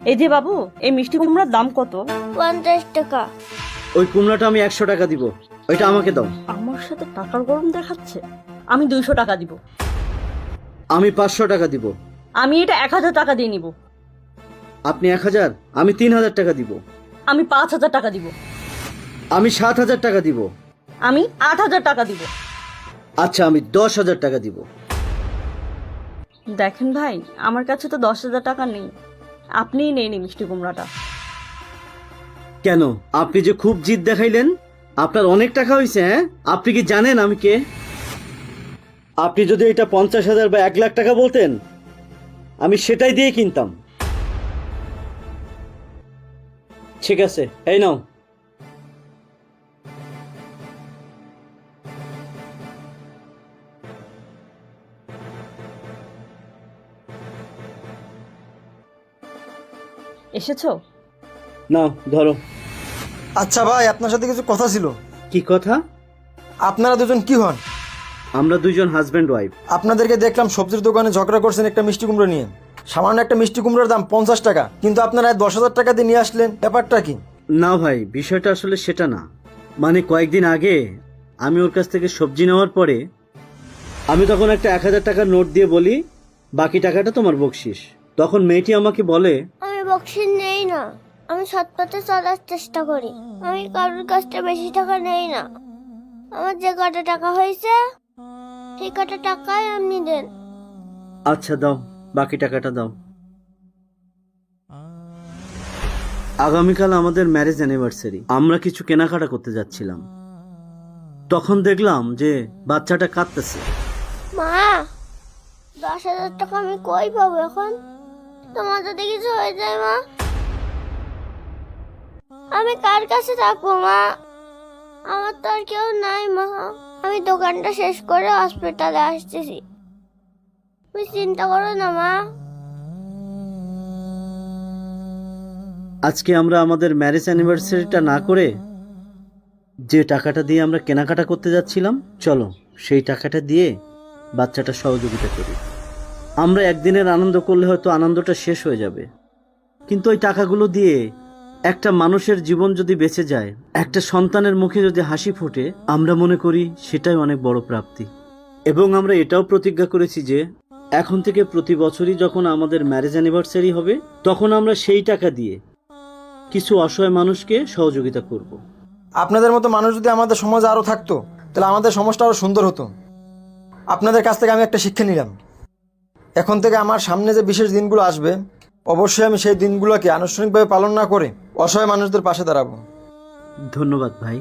এই যে বাবু, এই মিষ্টি কুমড়ার দাম কত? 50 টাকা। ওই কুমড়াটা আমি 100 টাকা দিব, ওইটা আমাকে দাও। আমার সাথে টাকার গরম দেখাচ্ছে। আমি 200 টাকা দিব। আমি 500 টাকা দিব। আমি এটা 1000 টাকা দিয়ে নিব। আপনি 1000, আমি 3000 টাকা দিব। আমি 5000 টাকা দিব। আমি 7000 টাকা দিব। আমি 8000 টাকা দিব। আচ্ছা, আমি 10,000 টাকা দিব। দেখেন ভাই, আমার কাছে তো 10,000 টাকা নেই। আপনিই নেন এই মিষ্টি কুমড়াটা। কেন, আপনি যে খুব জিদ দেখাইলেন, আপনার অনেক টাকা হয়েছে। হ্যাঁ, আপনি কি জানেন আমি কে? আপনি যদি এটা 50,000 বা 1 লাখ টাকা বলতেন, আমি সেটাই দিয়ে কিনতাম। ঠিক আছে, এই নাও। এসেছো? নাও, ধরো। আচ্ছা ভাই, আপনার সাথে কিছু কথা ছিল। কি কথা? আপনারা দুজন কি হন? আমরা দুইজন হাজব্যান্ড ওয়াইফ। আপনাদেরকে দেখলাম সবজির দোকানে ঝগড়া করছেন একটা মিষ্টি কুমড়ো নিয়ে। সামান্য একটা মিষ্টি কুমড়োর দাম 50 টাকা, কিন্তু আপনারা 10,000 টাকা দিয়ে নিয়ে আসলেন, ব্যাপারটা কি? না ভাই, বিষয়টা আসলে সেটা না। মানে কয়েকদিন আগে আমি ওর কাছ থেকে সবজি নেওয়ার পরে আমি তখন একটা 1000 টাকার নোট দিয়ে বলি, বাকি টাকাটা তোমার বকশিস। তখন মেয়েটি আমাকে বলে, আমি বকশিস নেই না, আমি সৎ পথে চলার চেষ্টা করি। আমি কারোর কাছ থেকে বেশি টাকা নেই না। আমার যে কটা টাকা হয়েছে সেই কটা টাকাই আপনি দেন। আচ্ছা দাও, বাকি টাকাটা দাও। আগামীকাল আমাদের ম্যারেজ অ্যানিভার্সারি। আমরা কিছু কেনাকাটা করতে যাচ্ছিলাম, তখন দেখলাম যে বাচ্চাটা কাঁদতেছে। মা, 10,000 টাকা আমি কই পাবো এখন? তোমার যদি কিছু হয়ে যায় মা, আমি কার কাছে থাকবো মা? আমার তো আর কেউ নাই মা। আমি দোকানটা শেষ করে হসপিটালে আসতেছি, তুমি চিন্তা করো না মা। আজকে আমরা আমাদের ম্যারেজ অ্যানিভার্সারিটা না করে যে টাকাটা দিয়ে আমরা কেনাকাটা করতে যাচ্ছিলাম, চলো সেই টাকাটা দিয়ে বাচ্চাটা সহযোগিতা করি। আমরা একদিনের আনন্দ করলে হয়তো আনন্দটা শেষ হয়ে যাবে, কিন্তু ওই টাকাগুলো দিয়ে একটা মানুষের জীবন যদি বেঁচে যায়, একটা সন্তানের মুখে যদি হাসি ফোটে, আমরা মনে করি সেটাই অনেক বড় প্রাপ্তি। এবং আমরা এটাও প্রতিজ্ঞা করেছি যে এখন থেকে প্রতি বছরই যখন আমাদের ম্যারেজ অ্যানিভার্সারি হবে, তখন আমরা সেই টাকা দিয়ে কিছু অসহায় মানুষকে সহযোগিতা করব। আপনাদের মতো মানুষ যদি আমাদের সমাজে আরো থাকতো, তাহলে আমাদের সমাজটা আরো সুন্দর হতো। আপনাদের কাছ থেকে আমি একটা শিক্ষা নিলাম। এখন থেকে আমার সামনে যে বিশেষ দিনগুলো আসবে, অবশ্যই আমি সেই দিনগুলোকে আনুষ্ঠানিকভাবে পালন না করে অসহায় মানুষদের পাশে দাঁড়াবো। ধন্যবাদ ভাই।